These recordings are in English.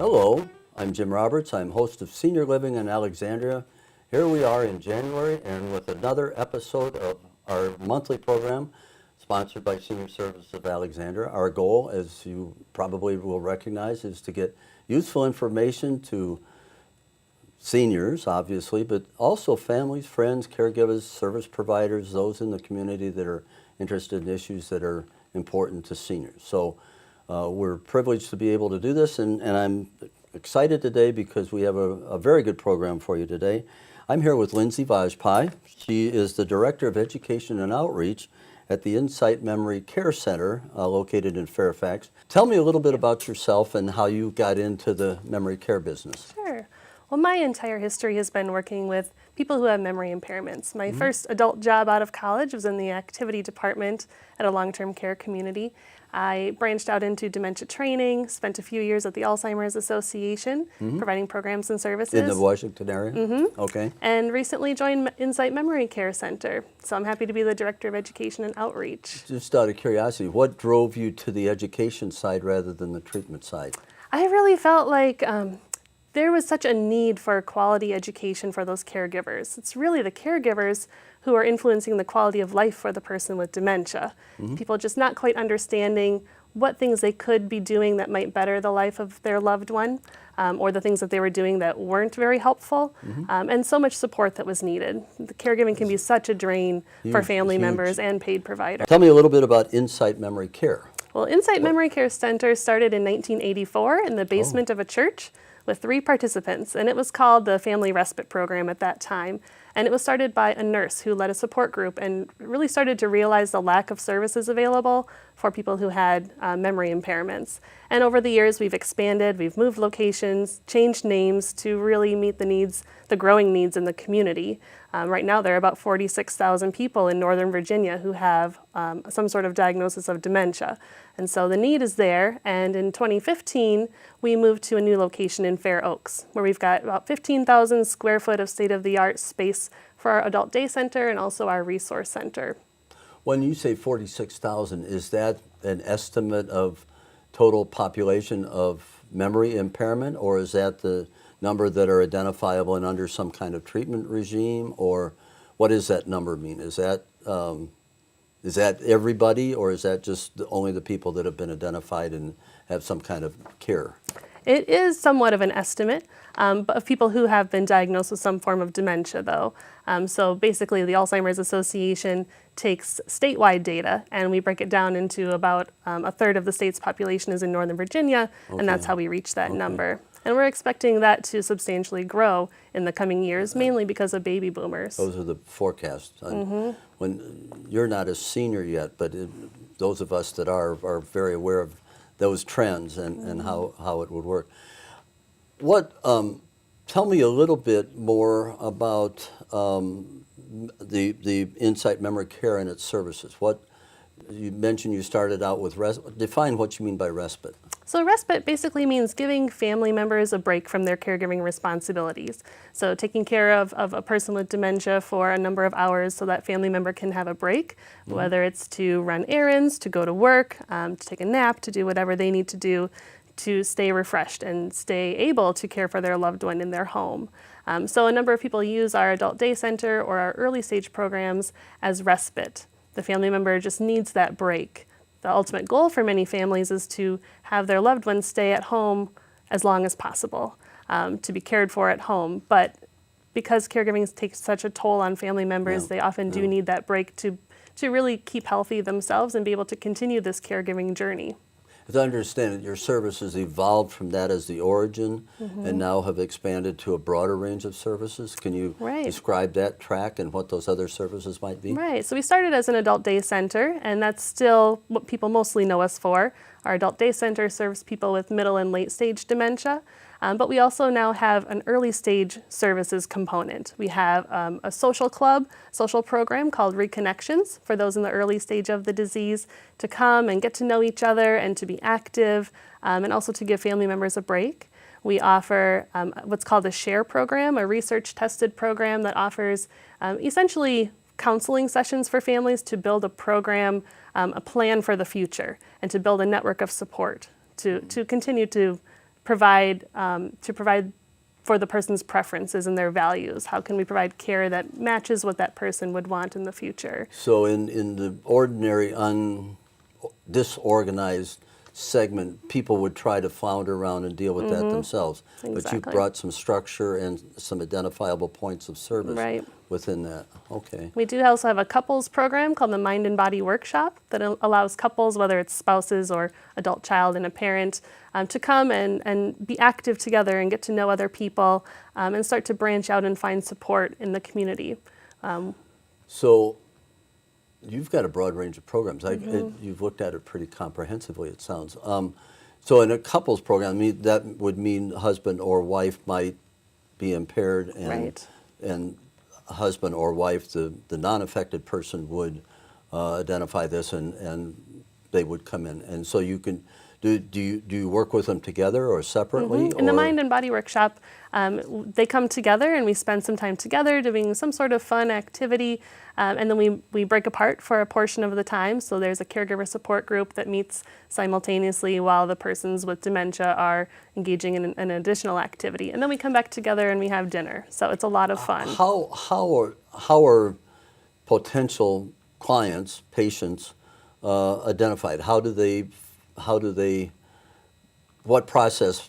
Hello, I'm Jim Roberts. I'm host of Senior Living in Alexandria. Here we are in January and with another episode of our monthly program sponsored by Senior Services of Alexandria. Our goal, as you probably will recognize, is to get useful information to seniors, obviously, but also families, friends, caregivers, service providers, those in the community that are interested in issues that are important to seniors. So we're privileged to be able to do this, and I'm excited today because we have a very good program for you today. I'm here with Lindsey Vajpeyi. She is the Director of Education and Outreach at the Insight Memory Care Center located in Fairfax. Tell me a little bit about yourself and how you got into the memory care business. Sure. Well, my entire history has been working with people who have memory impairments. My first adult job out of college was in the activity department at a long-term care community. I branched out into dementia training, spent a few years at the Alzheimer's Association, providing programs and services. In the Washington area? Okay. And recently joined Insight Memory Care Center. So I'm happy to be the Director of Education and Outreach. Just out of curiosity, what drove you to the education side rather than the treatment side? I really felt like there was such a need for quality education for those caregivers. It's really the caregivers who are influencing the quality of life for the person with dementia. People just not quite understanding what things they could be doing that might better the life of their loved one, or the things that they were doing that weren't very helpful, and so much support that was needed. The caregiving can be such a drain for family members and paid providers. Tell me a little bit about Insight Memory Care. Well, Insight Memory Care Center started in 1984 in the basement of a church with 3 participants, and it was called the Family Respite Program at that time. And it was started by a nurse who led a support group and really started to realize the lack of services available for people who had memory impairments. And over the years, we've expanded, we've moved locations, changed names to really meet the needs, the growing needs in the community. Right now, there are about 46,000 people in Northern Virginia who have some sort of diagnosis of dementia. And so the need is there, and in 2015, we moved to a new location in Fair Oaks, where we've got about 15,000 square foot of state-of-the-art space for our adult day center and also our resource center. When you say 46,000, is that an estimate of total population of memory impairment, or is that the number that are identifiable and under some kind of treatment regime, or what does that number mean? Is that everybody, or is that just only the people that have been identified and have some kind of care? It is somewhat of an estimate of people who have been diagnosed with some form of dementia, though. So basically, the Alzheimer's Association takes statewide data, and we break it down into about a third of the state's population is in Northern Virginia, and that's how we reach that number. And we're expecting that to substantially grow in the coming years, mainly because of baby boomers. Those are the forecasts. When you're not a senior yet, but those of us that are very aware of those trends and how it would work. Tell me a little bit more about the Insight Memory Care and its services. You mentioned you started out with define what you mean by respite. So respite basically means giving family members a break from their caregiving responsibilities. So taking care of a person with dementia for a number of hours so that family member can have a break, whether it's to run errands, to go to work, to take a nap, to do whatever they need to do to stay refreshed and stay able to care for their loved one in their home. So a number of people use our adult day center or our early stage programs as respite. The family member just needs that break. The ultimate goal for many families is to have their loved ones stay at home as long as possible, to be cared for at home. But because caregiving takes such a toll on family members, they often do need that break to really keep healthy themselves and be able to continue this caregiving journey. As I understand it, your services evolved from that as the origin and now have expanded to a broader range of services. Can you describe that track and what those other services might be? Right. So we started as an adult day center, and that's still what people mostly know us for. Our adult day center serves people with middle and late stage dementia, but we also now have an early stage services component. We have a social program called Reconnections for those in the early stage of the disease to come and get to know each other and to be active, and also to give family members a break. We offer what's called a SHARE program, a research-tested program that offers essentially counseling sessions for families to build a program, a plan for the future, and to build a network of support to continue to provide for the person's preferences and their values. How can we provide care that matches what that person would want in the future? So in the ordinary disorganized segment, people would try to flounder around and deal with that themselves. But you Exactly. brought some structure and some identifiable points of service Right. within that. Okay. We do also have a couples program called the Mind and Body Workshop that allows couples, whether it's spouses or adult child and a parent, to come and be active together and get to know other people and start to branch out and find support in the community. So you've got a broad range of programs. You've looked at it pretty comprehensively, it sounds. So in a couples program, that would mean husband or wife might be impaired, and Right. and husband or wife, the non-affected person would identify this, and they would come in. And so you can do you work with them together or separately? In the or- Mind and Body Workshop, they come together and we spend some time together doing some sort of fun activity, and then we break apart for a portion of the time. So there's a caregiver support group that meets simultaneously while the persons with dementia are engaging in an additional activity. And then we come back together and we have dinner. So it's a lot of fun. How are potential clients, patients, identified? What process,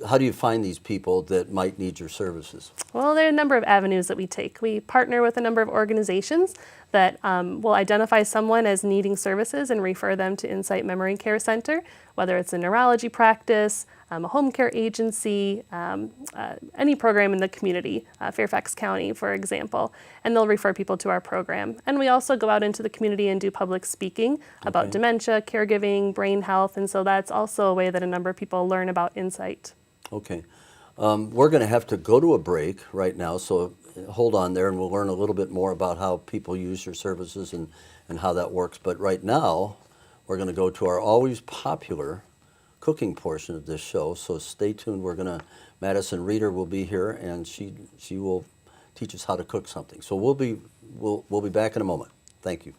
how do you find these people that might need your services? Well, there are a number of avenues that we take. We partner with a number of organizations that will identify someone as needing services and refer them to Insight Memory Care Center, whether it's a neurology practice, a home care agency, any program in the community, Fairfax County, for example, and they'll refer people to our program. And we also go out into the community and do public speaking about Okay. dementia, caregiving, brain health, and so that's also a way that a number of people learn about Insight. Okay. We're going to have to go to a break right now, so hold on there and we'll learn a little bit more about how people use your services and how that works. But right now, we're going to go to our always popular cooking portion of this show, so stay tuned. Madison Reeder will be here, and she will teach us how to cook something. So we'll be back in a moment. Thank you.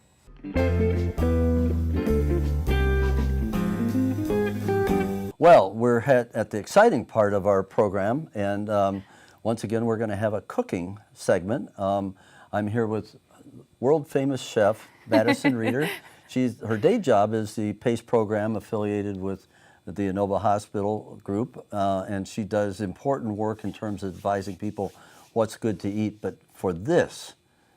Well, we're at the exciting part of our program, and once again, we're going to have a cooking segment. I'm here with world-famous chef Madison Reeder. Her day job is the PACE program affiliated with the Inova Hospital Group, and she does important work in terms of advising people what's good to eat. But for this,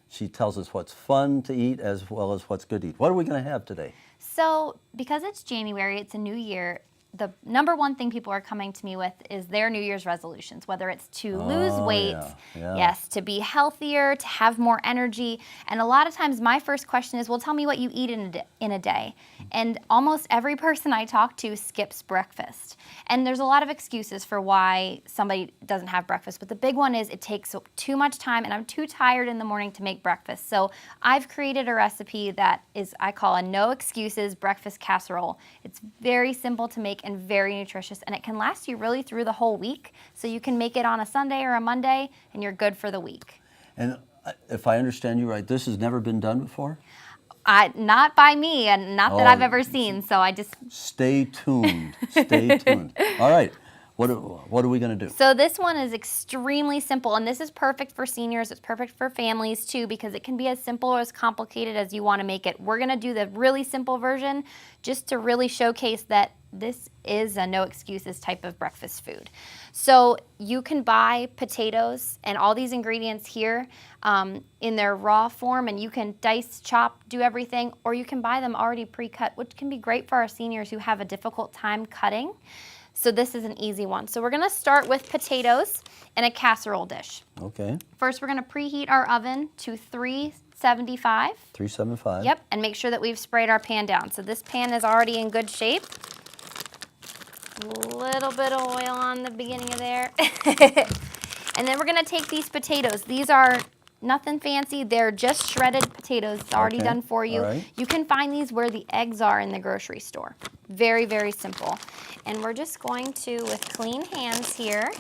she tells us what's fun to eat as well as what's good to eat. What are we going to have today? So, because it's January, it's a new year, the number one thing people are coming to me with is their New Year's resolutions, whether it's to lose weight, yeah. yes, to be healthier, to have more energy. And a lot of times my first question is, well, tell me what you eat in a day. And almost every person I talk to skips breakfast. And there's a lot of excuses for why somebody doesn't have breakfast. But the big one is it takes too much time and I'm too tired in the morning to make breakfast. So I've created a recipe that I call a no excuses breakfast casserole. It's very simple to make and very nutritious, and it can last you really through the whole week. So you can make it on a Sunday or a Monday and you're good for the week. And if I understand you right, this has never been done before? Not by me, and not that I've ever seen, so I just... Stay tuned. Stay tuned. All right. What are we going to do? So this one is extremely simple, and this is perfect for seniors. It's perfect for families, too, because it can be as simple or as complicated as you want to make it. We're going to do the really simple version just to really showcase that this is a no excuses type of breakfast food. So you can buy potatoes and all these ingredients here in their raw form, and you can dice, chop, do everything, or you can buy them already pre-cut, which can be great for our seniors who have a difficult time cutting. So this is an easy one. So we're gonna start with potatoes in a casserole dish. Okay. First, we're gonna preheat our oven to 375. 375. Yep, and make sure that we've sprayed our pan down. So this pan is already in good shape. A little bit of oil on the beginning of there. And then we're gonna take these potatoes. These are nothing fancy. They're just shredded potatoes. It's already done for you. All right. You can find these where the eggs are in the grocery store. Very, very simple. And we're just going to, with clean hands here,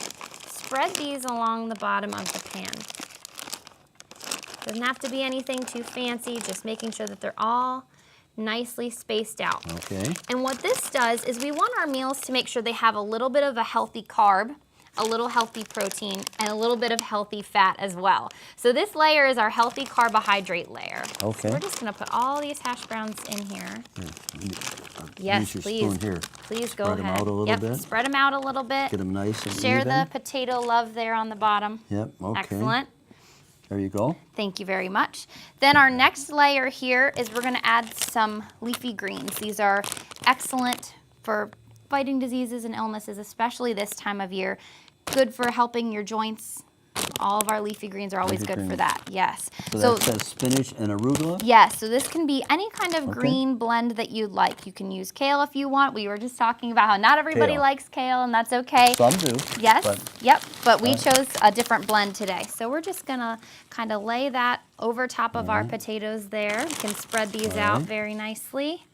spread these along the bottom of the pan. Doesn't have to be anything too fancy, just making sure that they're all nicely spaced out. Okay. And what this does is we want our meals to make sure they have a little bit of a healthy carb, a little healthy protein, and a little bit of healthy fat as well. So this layer is our healthy carbohydrate layer. Okay. So we're just gonna put all these hash browns in here. Yes, Use your please. spoon here. Please go Spread 'em ahead. out a little Yep, bit. spread them out a little bit. Get them nice and Share even. the potato love there on the bottom. Yep, okay. Excellent. There you go. Thank you very much. Then our next layer here is we're gonna add some leafy greens. These are excellent for fighting diseases and illnesses, especially this time of year. Good for helping your joints. All of our leafy greens are always Leafy good for greens. that, yes. So that says spinach and arugula? Yes, so this can be any kind of Okay. green blend that you'd like. You can use kale if you want. We were just talking about how not everybody Kale. likes kale, and that's okay. Some do. Yes, but- yep, but we chose a different blend today. So we're just gonna kind of lay that over top of our potatoes there. You can spread these out right. very nicely.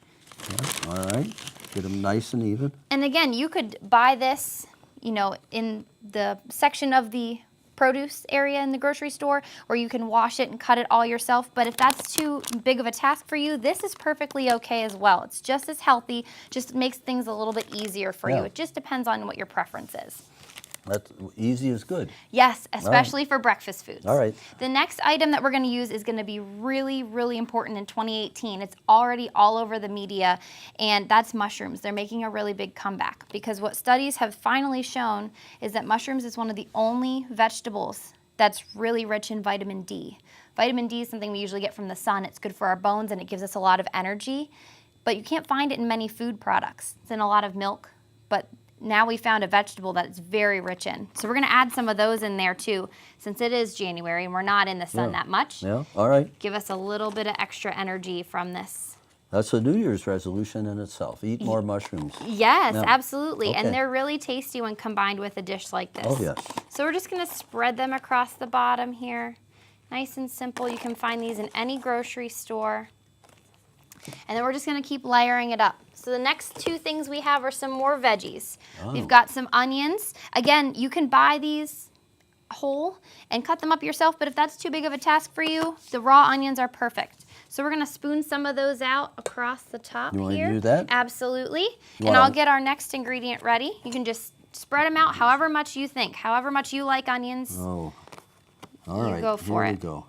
Yeah, all right. Get them nice and even. And again, you could buy this, in the section of the produce area in the grocery store, or you can wash it and cut it all yourself. But if that's too big of a task for you, this is perfectly okay as well. It's just as healthy, just makes things a little bit easier for you. Yeah. It just depends on what your preference is. That's easy is good. Yes, especially for breakfast foods. All right. The next item that we're going to use is going to be really, really important in 2018. It's already all over the media, and that's mushrooms. They're making a really big comeback because what studies have finally shown is that mushrooms is one of the only vegetables that's really rich in vitamin D. Vitamin D is something we usually get from the sun. It's good for our bones, and it gives us a lot of energy, but you can't find it in many food products. It's in a lot of milk, but now we found a vegetable that it's very rich in. So we're gonna add some of those in there too, since it is January and we're not in the sun that much. Yeah, all right. Give us a little bit of extra energy from this. That's a New Year's resolution in itself. Eat more mushrooms. Yes, Yeah. absolutely. Okay. And they're really tasty when combined with a dish like this. Oh, yes. So we're just gonna spread them across the bottom here. Nice and simple. You can find these in any grocery store. And then we're just gonna keep layering it up. So the next two things we have are some more veggies. We've got some onions. Again, you can buy these whole and cut them up yourself, but if that's too big of a task for you, the raw onions are perfect. So we're gonna spoon some of those out across the top You wanna here. do that? Absolutely. You And wanna- I'll get our next ingredient ready. You can just spread them out however much you think, however much you like onions. Oh, all You right. go for Here we it. go.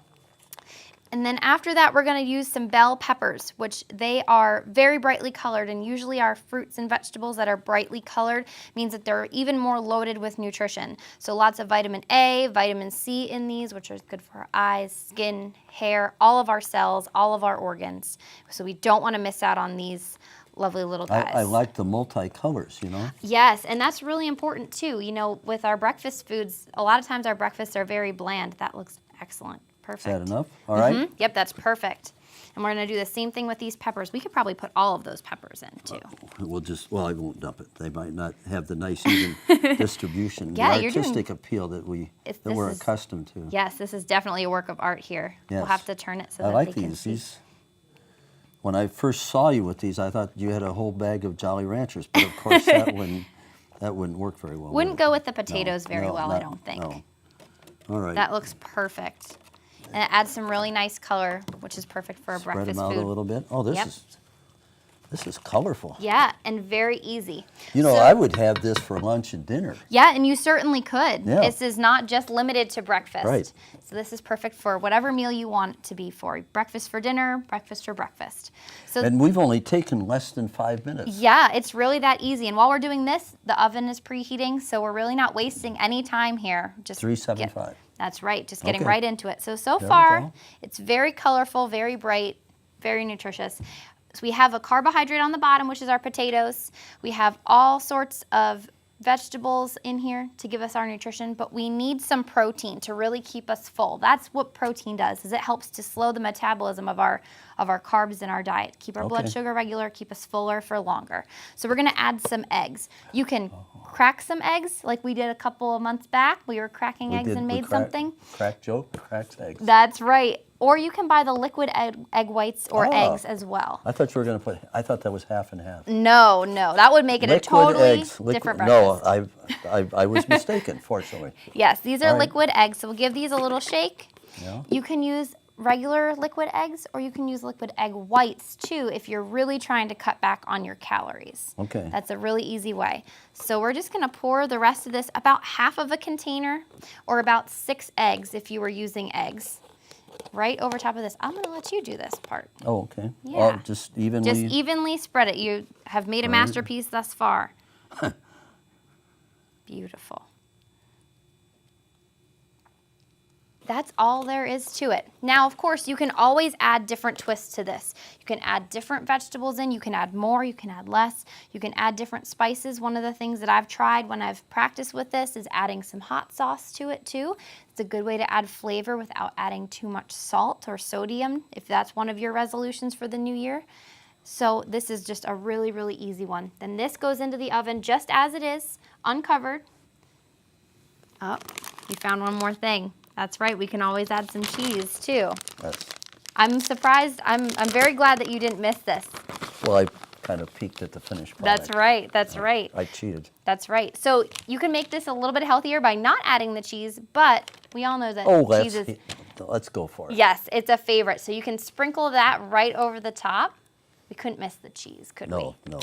And then after that, we're gonna use some bell peppers, which they are very brightly colored, and usually our fruits and vegetables that are brightly colored means that they're even more loaded with nutrition. So lots of vitamin A, vitamin C in these, which are good for our eyes, skin, hair, all of our cells, all of our organs. So we don't wanna miss out on these lovely little guys. I like the multi-colors, you know? Yes, and that's really important too. With our breakfast foods, a lot of times our breakfasts are very bland. That looks excellent. Perfect. Is that enough? All right. Yep, that's perfect. And we're gonna do the same thing with these peppers. We could probably put all of those peppers in too. I won't dump it. They might not have the nice even distribution, Yeah, the you're doing- artistic appeal that This we're is- accustomed to. Yes, this is definitely a work of art here. We'll Yes. have to turn it so I that like they can these. see. When I first saw you with these, I thought you had a whole bag of Jolly Ranchers, but of course that wouldn't work very well. Wouldn't would go it? with the potatoes very well, I not- don't think. No. All right. That looks perfect. And it adds some really nice color, which is perfect for a Spread breakfast them out food. a little bit. Oh, this Yep. is colorful. Yeah, and very easy. You know, So- I would have this for lunch and dinner. Yeah, and you certainly could. Yeah. This is not just limited to breakfast. Right. So this is perfect for whatever meal you want it to be for. Breakfast for dinner, breakfast for breakfast. So And we've only taken less than 5 minutes. yeah, it's really that easy. And while we're doing this, the oven is preheating, so we're really not wasting any time here. Just 375. That's right, just getting Okay. right into it. So There we far, go. it's very colorful, very bright, very nutritious. So we have a carbohydrate on the bottom, which is our potatoes. We have all sorts of vegetables in here to give us our nutrition, but we need some protein to really keep us full. That's what protein does, is it helps to slow the metabolism of our carbs in our diet, keep our blood Okay. sugar regular, keep us fuller for longer. So we're gonna add some eggs. You can crack some eggs like we did a couple of months back. We were cracking eggs and made something. Crack joke, cracks eggs. That's right. Or you can buy the liquid egg whites or Oh. eggs as well. I thought you were going to I thought that was half and half. No, that would make it a totally different No, breakfast. I was mistaken, fortunately. Yes, these are All right. liquid eggs, so we'll give these a little shake. Yeah. You can use regular liquid eggs, or you can use liquid egg whites too if you're really trying to cut back on your calories. Okay. That's a really easy way. So we're just gonna pour the rest of this, about half of a container, or about 6 eggs if you were using eggs, right over top of this. I'm gonna let you do this part. Oh, okay. Yeah. Just evenly. Just evenly spread it. You have made a masterpiece thus far. Beautiful. That's all there is to it. Now, of course, you can always add different twists to this. You can add different vegetables in, you can add more, you can add less, you can add different spices. One of the things that I've tried when I've practiced with this is adding some hot sauce to it too. It's a good way to add flavor without adding too much salt or sodium, if that's one of your resolutions for the new year. So this is just a really, really easy one. Then this goes into the oven just as it is, uncovered. Oh, you found one more thing. That's right, we can always add some cheese too. That's, I'm surprised, I'm very glad that you didn't miss this. well, I kind of peeked at the finished product. That's right, that's right. I cheated. That's right. So you can make this a little bit healthier by not adding the cheese, but we all know that cheese is... let's go for it. Yes, it's a favorite. So you can sprinkle that right over the top. We couldn't miss the cheese, could we? No.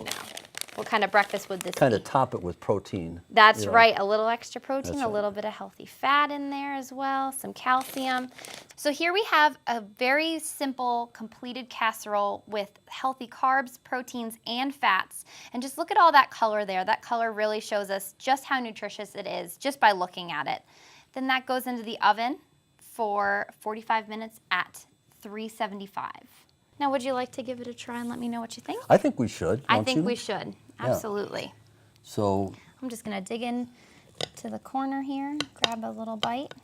What kind of breakfast would this Kind be? of top it with protein. That's you know. right, a little extra protein, That's a right. little bit of healthy fat in there as well, some calcium. So here we have a very simple completed casserole with healthy carbs, proteins, and fats. And just look at all that color there. That color really shows us just how nutritious it is just by looking at it. Then that goes into the oven for 45 minutes at 375. Now, would you like to give it a try and let me know what you think? I think we should. I don't think you? we should, absolutely. So, I'm just gonna dig in to the corner here, grab a little bite.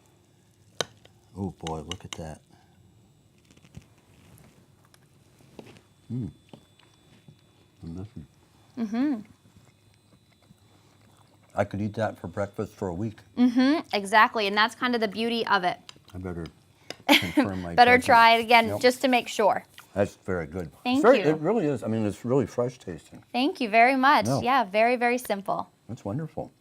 oh boy, look at that. I could eat that for breakfast for a week. Exactly, and that's kind of the beauty of it. I better confirm my Better judgment. try it again Yep. just to make sure. That's very good. Thank It's you. It really is. I mean, it's really fresh tasting. Thank you very much. No. Yeah, very, very simple. That's wonderful.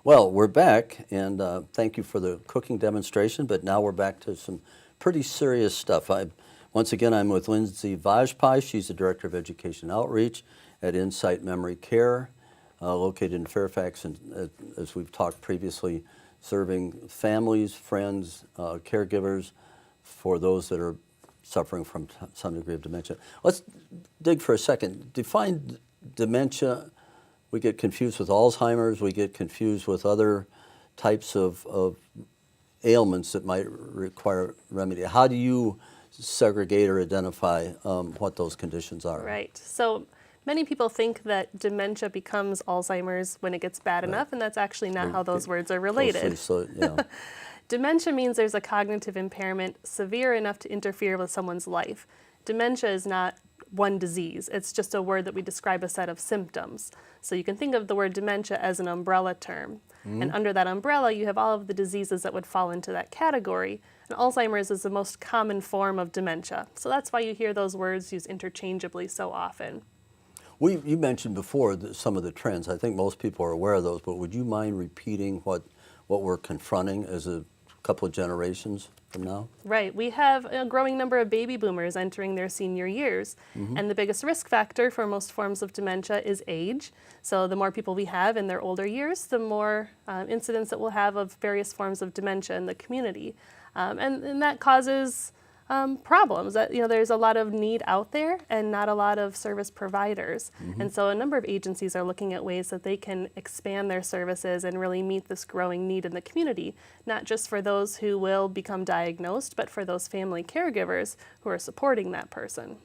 Well, we're back, and thank you for the cooking demonstration, but now we're back to some pretty serious stuff. Once again, I'm with Lindsey Vajpeyi. She's the Director of Education Outreach at Insight Memory Care, located in Fairfax, and as we've talked previously, serving families, friends, caregivers for those that are suffering from some degree of dementia. Let's dig for a second. Define dementia. We get confused with Alzheimer's. We get confused with other types of ailments that might require remedy. How do you segregate or identify what those conditions are? Right. So many people think that dementia becomes Alzheimer's when it gets bad enough, and that's actually not how those words are related. Closely, so, yeah. Dementia means there's a cognitive impairment severe enough to interfere with someone's life. Dementia is not one disease. It's just a word that we describe a set of symptoms. So you can think of the word dementia as an umbrella term. And under that umbrella, you have all of the diseases that would fall into that category. And Alzheimer's is the most common form of dementia. So that's why you hear those words used interchangeably so often. You mentioned before some of the trends. I think most people are aware of those, but would you mind repeating what we're confronting as a couple of generations from now? Right. We have a growing number of baby boomers entering their senior years. And the biggest risk factor for most forms of dementia is age. So the more people we have in their older years, the more incidents that we'll have of various forms of dementia in the community. And that causes problems. That, there's a lot of need out there and not a lot of service providers. And so a number of agencies are looking at ways that they can expand their services and really meet this growing need in the community, not just for those who will become diagnosed, but for those family caregivers who are supporting that person.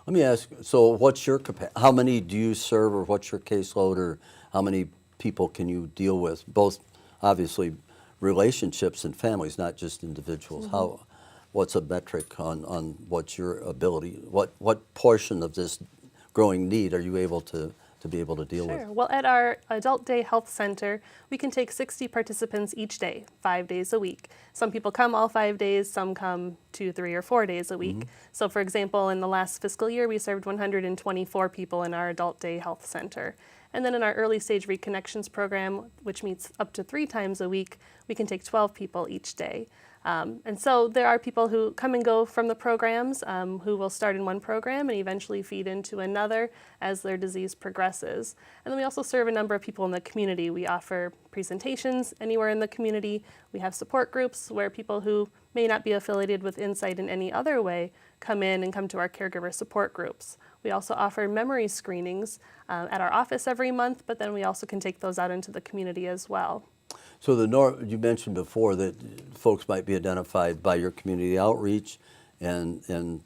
Let me ask, so what's your how many do you serve, or what's your caseload, or how many people can you deal with? Both, obviously, relationships and families, not just individuals. What's a metric on what's your ability, what portion of this growing need are you able to be able to deal with? Sure. Well, at our Adult Day Health Center, we can take 60 participants each day, 5 days a week. Some people come all 5 days, some come 2, 3, or 4 days a week. So for example, in the last fiscal year, we served 124 people in our Adult Day Health Center. And then in our early stage reconnections program, which meets up to 3 times a week, we can take 12 people each day. And so there are people who come and go from the programs, who will start in one program and eventually feed into another as their disease progresses. And then we also serve a number of people in the community. We offer presentations anywhere in the community. We have support groups where people who may not be affiliated with Insight in any other way come in and come to our caregiver support groups. We also offer memory screenings at our office every month, but then we also can take those out into the community as well. So you mentioned before that folks might be identified by your community outreach and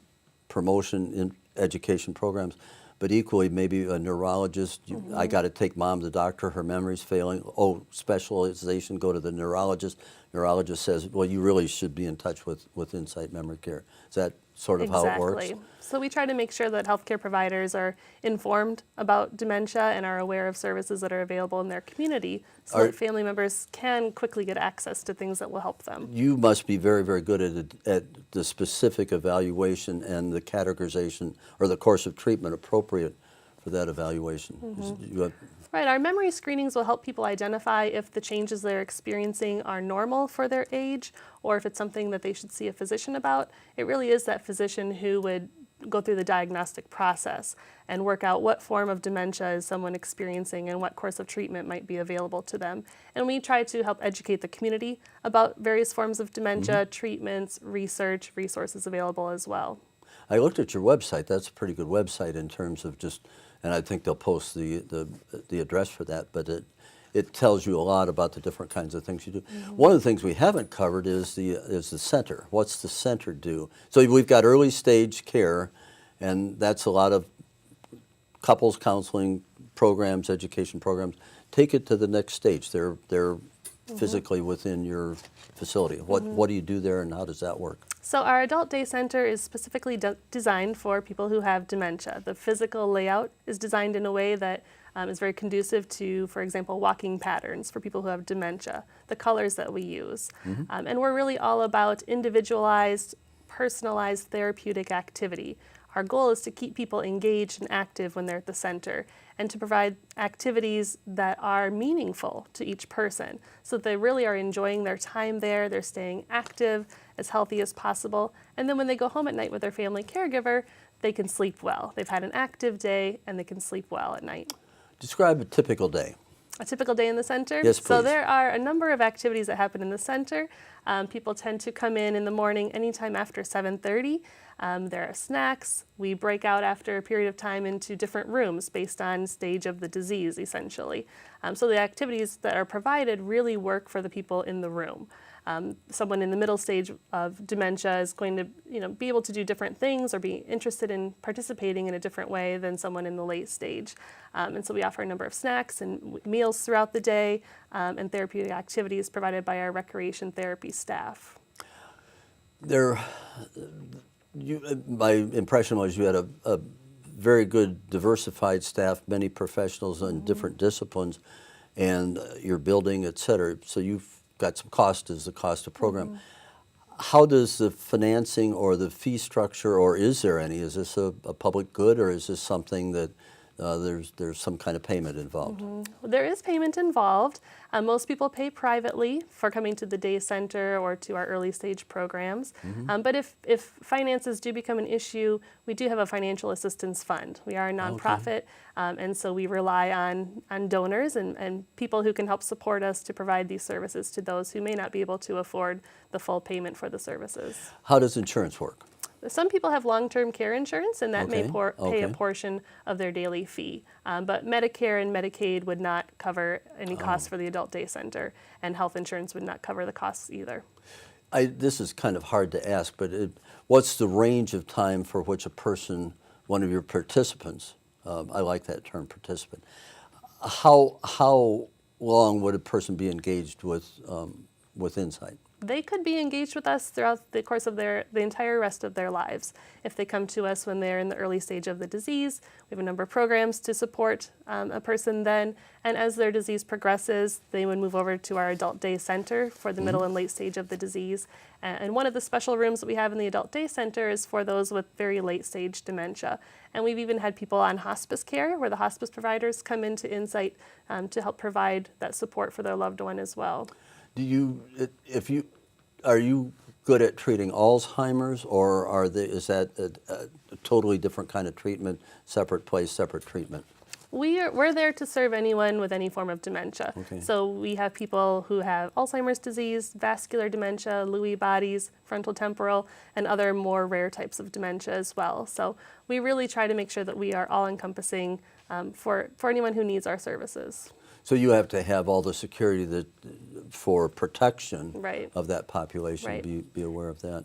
promotion in education programs, but equally maybe a neurologist. I got to take mom to the doctor, her memory's failing. Oh, specialization, go to the neurologist. Neurologist says, well, you really should be in touch with Insight Memory Care. Is that sort of how it works? Exactly. So we try to make sure that healthcare providers are informed about dementia and are aware of services that are available in their community so that family members can quickly get access to things that will help them. You must be very, very good at the specific evaluation and the categorization or the course of treatment appropriate for that evaluation. Right, our memory screenings will help people identify if the changes they're experiencing are normal for their age or if it's something that they should see a physician about. It really is that physician who would go through the diagnostic process and work out what form of dementia is someone experiencing and what course of treatment might be available to them. And we try to help educate the community about various forms of dementia, treatments, research, resources available as well. I looked at your website. That's a pretty good website in terms of just, and I think they'll post the address for that, but it tells you a lot about the different kinds of things you do. One of the things we haven't covered is the center. What's the center do? So we've got early stage care, and that's a lot of couples counseling programs, education programs. Take it to the next stage. They're physically within your facility. What do you do there, and how does that work? So our Adult Day Center is specifically designed for people who have dementia. The physical layout is designed in a way that is very conducive to, for example, walking patterns for people who have dementia, the colors that we use. And we're really all about individualized, personalized therapeutic activity. Our goal is to keep people engaged and active when they're at the center and to provide activities that are meaningful to each person so that they really are enjoying their time there, they're staying active, as healthy as possible, and then when they go home at night with their family caregiver, they can sleep well. They've had an active day and they can sleep well at night. Describe a typical day. A typical day in the center? Yes, please. So there are a number of activities that happen in the center. People tend to come in the morning anytime after 7:30. There are snacks. We break out after a period of time into different rooms based on stage of the disease, essentially. So the activities that are provided really work for the people in the room. Someone in the middle stage of dementia is going to be able to do different things or be interested in participating in a different way than someone in the late stage. And so we offer a number of snacks and meals throughout the day and therapeutic activities provided by our recreation therapy staff. My impression was you had a very good diversified staff, many professionals in different disciplines, and your building, et cetera. So you've got some cost as the cost of program. How does the financing or the fee structure, or is there any? Is this a public good, or is this something that there's some kind of payment involved. There is payment involved. Most people pay privately for coming to the day center or to our early stage programs. But if finances do become an issue, we do have a financial assistance fund. We are a nonprofit, and so we rely on donors and people who can help support us to provide these services to those who may not be able to afford the full payment for the services. How does insurance work? Some people have long-term care insurance, and that may pay Okay. a portion of their daily fee. But Medicare and Medicaid would not cover any costs for the adult day center, and health insurance would not cover the costs either. This is kind of hard to ask, but what's the range of time for which a person, one of your participants, I like that term, participant, how long would a person be engaged with Insight? They could be engaged with us throughout the course of the entire rest of their lives. If they come to us when they're in the early stage of the disease, we have a number of programs to support a person then, and as their disease progresses, they would move over to our adult day center for the middle and late stage of the disease. And one of the special rooms that we have in the adult day center is for those with very late stage dementia. And we've even had people on hospice care where the hospice providers come into Insight to help provide that support for their loved one as well. Are you good at treating Alzheimer's, or is that a totally different kind of treatment, separate place, separate treatment? We're there to serve anyone with any form of dementia. Okay. So we have people who have Alzheimer's disease, vascular dementia, Lewy bodies, frontal temporal, and other more rare types of dementia as well. So we really try to make sure that we are all encompassing for anyone who needs our services. So you have to have all the security for protection Right. of that population. Right. Be aware of that.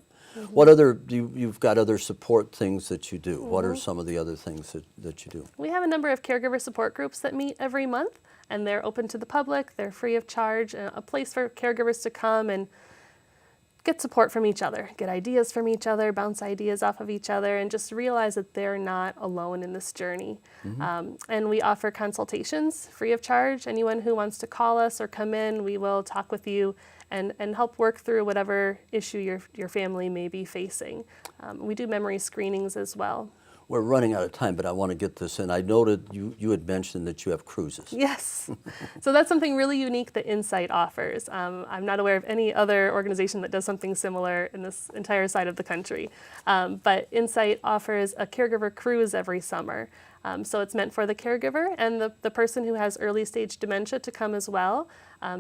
What other you've got other support things that you do? What are some of the other things that you do? We have a number of caregiver support groups that meet every month, and they're open to the public. They're free of charge, a place for caregivers to come and get support from each other, get ideas from each other, bounce ideas off of each other, and just realize that they're not alone in this journey. And we offer consultations free of charge. Anyone who wants to call us or come in, we will talk with you and help work through whatever issue your family may be facing. We do memory screenings as well. We're running out of time, but I want to get this in. I noted you had mentioned that you have cruises. Yes. So that's something really unique that Insight offers. I'm not aware of any other organization that does something similar in this entire side of the country. But Insight offers a caregiver cruise every summer. So it's meant for the caregiver and the person who has early stage dementia to come as well.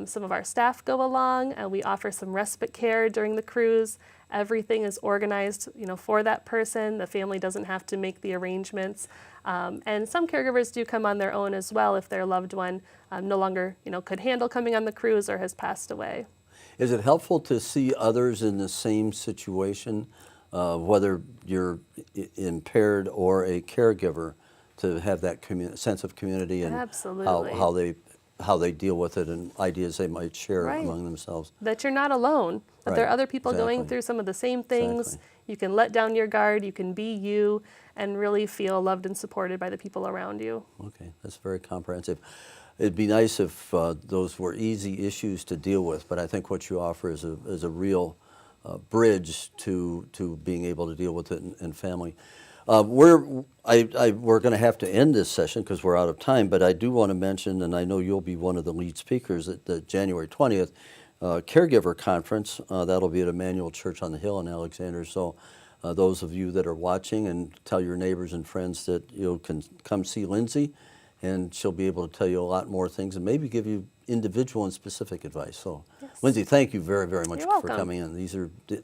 Some of our staff go along, and we offer some respite care during the cruise. Everything is organized, for that person. The family doesn't have to make the arrangements. And some caregivers do come on their own as well if their loved one no longer, could handle coming on the cruise or has passed away. Is it helpful to see others in the same situation, whether you're impaired or a caregiver, to have that sense of community and Absolutely. how they deal with it and ideas they might share Right. among themselves? That you're not alone, that there are Right. other people going Exactly. through some of the same things. Exactly. You can let down your guard, you can be you, and really feel loved and supported by the people around you. Okay, that's very comprehensive. It'd be nice if those were easy issues to deal with, but I think what you offer is a real bridge to being able to deal with it in family. We're going to have to end this session because we're out of time, but I do want to mention, and I know you'll be one of the lead speakers at the January 20th Caregiver Conference. That'll be at Emmanuel Church on the Hill in Alexandria. So those of you that are watching, and tell your neighbors and friends that you can come see Lindsey, and she'll be able to tell you a lot more things and maybe give you individual and specific advice. So, Yes. Lindsey, thank you very, very much You're for welcome. coming in.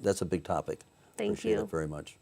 That's a big topic. Thank Appreciate you. it very much.